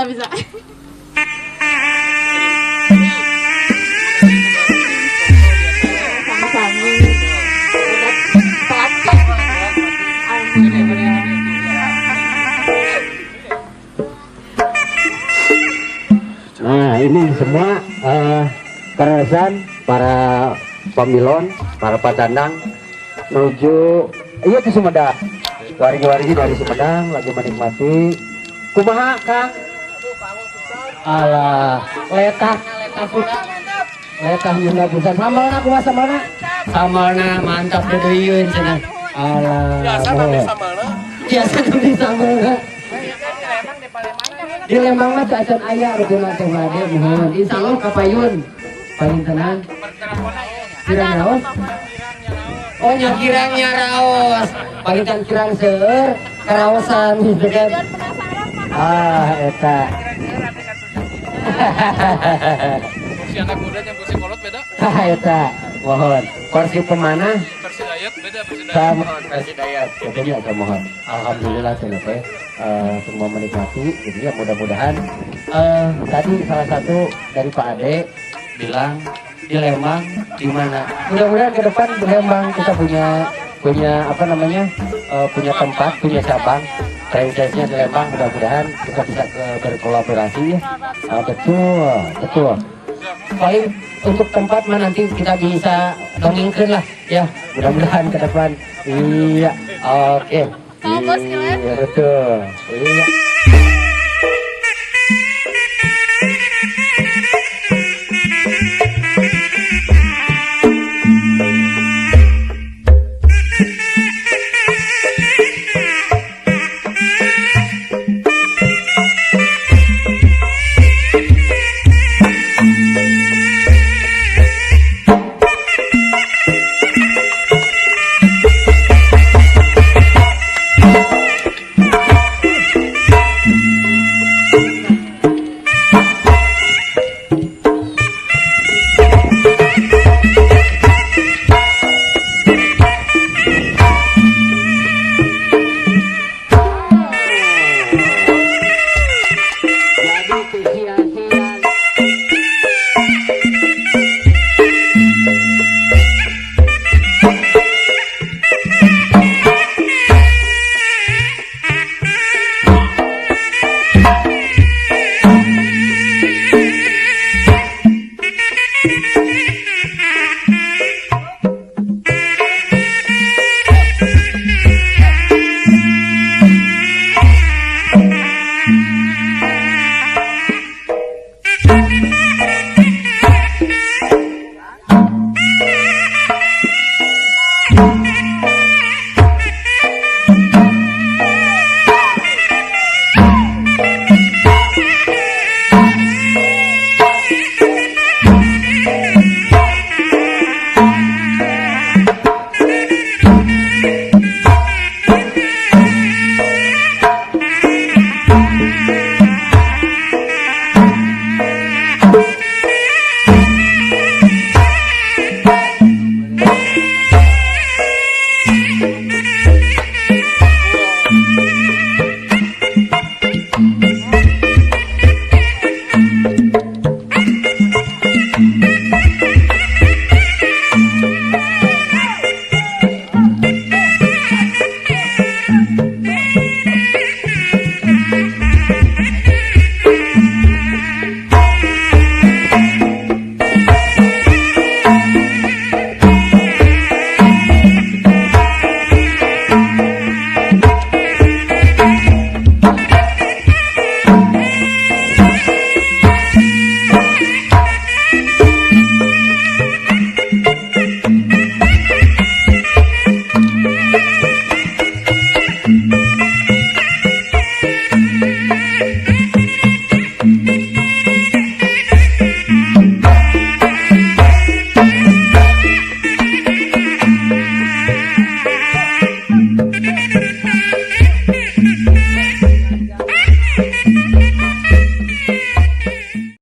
bisa. Sama-sama. Nah ini semua keresan para pamilon, para patandang menuju iya ke Sumedang. Wargi-wargi dari Sumedang lagi menikmati kumaha Kang? Alah, letah Yunda pisan. Samalna kumaha samalna? Samalna mantap deuyeuh cenah. Alah. Biasa nanti samalna. Biasa nanti samalna. Di Lembang mah cacan aya rukuna teh made mohon. Insyaallah kapayun. Paling tenang. Kirang naon? Oh nya kirangnya raos. Paling kirang seueur karaosan gitu kan. Ah eta. Kursi anak muda yang kursi kolot beda. Ah eta. Mohon. Kursi pemanah Kursi dayat beda, kursi dayat. sama kursi dayat. Katanya saya mohon. Alhamdulillah cenah teh semua menikmati. Jadi ya mudah-mudahan tadi salah satu dari Pak Ade bilang di Lembang di mana. Mudah-mudahan ke depan di Lembang kita punya apa namanya? Punya tempat, punya cabang. Franchise-nya di Lembang mudah-mudahan kita bisa berkolaborasi ya. Betul. Paling untuk tempat mah nanti kita bisa dongengkeun lah ya. Mudah-mudahan ke depan. Iya. Oke. Iya, betul. Iya.